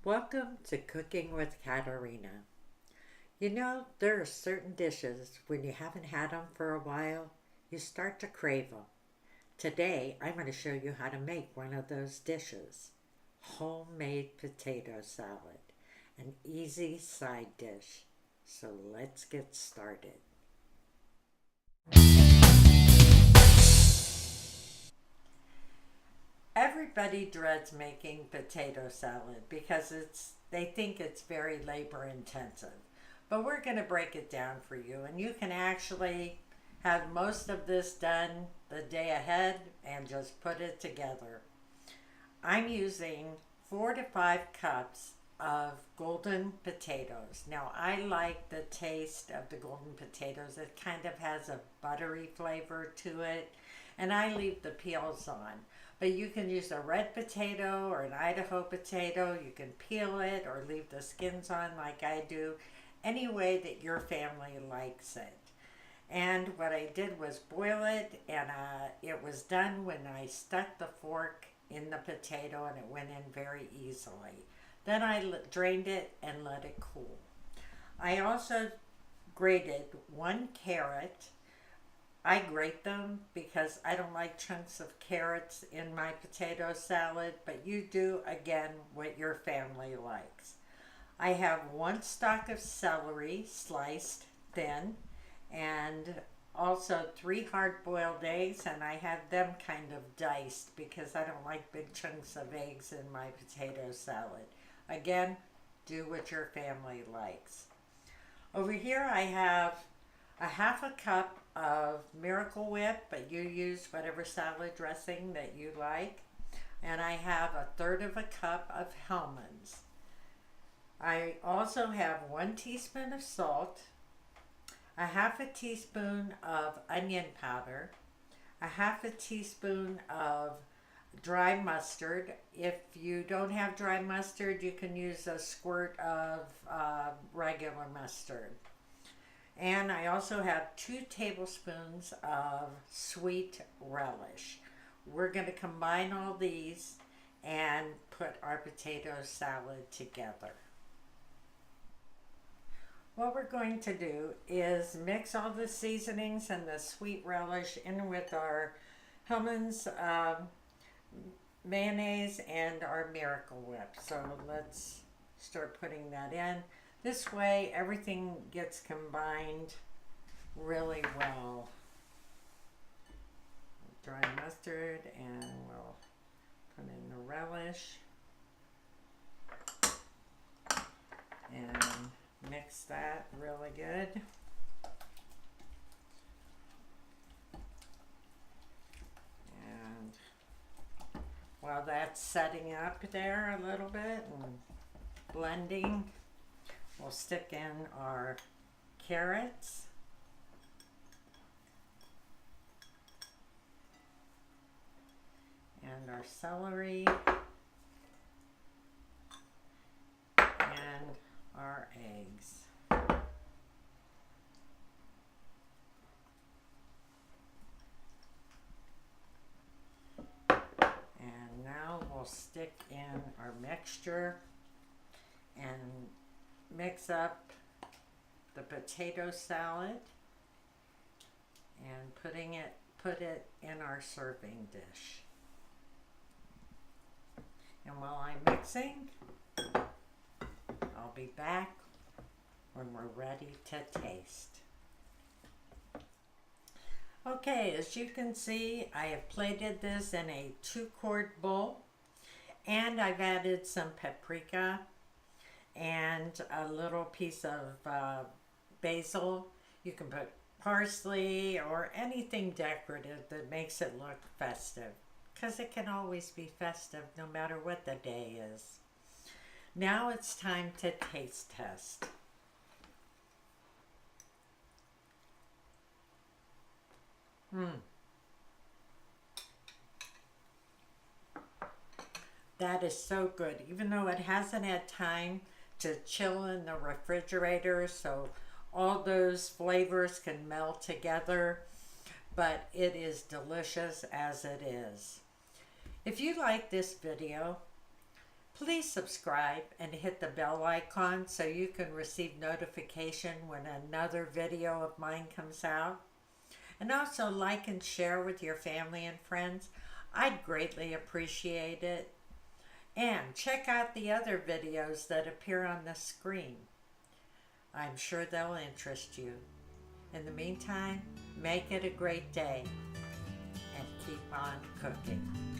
Welcome to Cooking with Katerina. You know, there are certain dishes when you haven't had them for a while, you start to crave them. Today, I'm going to show you how to make one of those dishes homemade potato salad, an easy side dish. So let's get started. Everybody dreads making potato salad because they think it's very labor intensive. But we're going to break it down for you, and you can actually have most of this done the day ahead and just put it together. I'm using 4 to 5 cups of golden potatoes. Now, I like the taste of the golden potatoes. It kind of has a buttery flavor to it, and I leave the peels on. But you can use a red potato or an Idaho potato. You can peel it or leave the skins on like I do, any way that your family likes it. And what I did was boil it, and it was done when I stuck the fork in the potato and it went in very easily. Then I drained it and let it cool. I also grated 1 carrot. I grate them because I don't like chunks of carrots in my potato salad, but you do, again, what your family likes. I have 1 stalk of celery sliced thin, and also 3 hard-boiled eggs, and I have them kind of diced because I don't like big chunks of eggs in my potato salad. Again, do what your family likes. Over here I have a 1/2 cup of Miracle Whip, but you use whatever salad dressing that you like. And I have 1/3 cup of Hellmann's. I also have 1 teaspoon of salt, a 1/2 teaspoon of onion powder, a 1/2 teaspoon of dry mustard. If you don't have dry mustard, you can use a squirt of regular mustard. And I also have 2 tablespoons of sweet relish. We're going to combine all these and put our potato salad together. What we're going to do is mix all the seasonings and the sweet relish in with our Hellmann's mayonnaise and our Miracle Whip. So let's start putting that in. This way everything gets combined really well. Dry mustard, and we'll put in the relish and mix that really good. And while that's setting up there a little bit and blending, we'll stick in our carrots and our celery and our eggs. And now we'll stick in our mixture and mix up the potato salad and put it in our serving dish. And while I'm mixing, I'll be back when we're ready to taste. Okay, as you can see, I have plated this in a 2-quart bowl, and I've added some paprika and a little piece of basil. You can put parsley or anything decorative that makes it look festive, because it can always be festive no matter what the day is. Now it's time to taste test. That is so good, even though it hasn't had time to chill in the refrigerator so all those flavors can melt together, but it is delicious as it is. If you like this video, Please subscribe and hit the bell icon so you can receive notification when another video of mine comes out. And also like and share with your family and friends. I'd greatly appreciate it. And check out the other videos that appear on the screen. I'm sure they'll interest you. In the meantime, make it a great day and keep on cooking.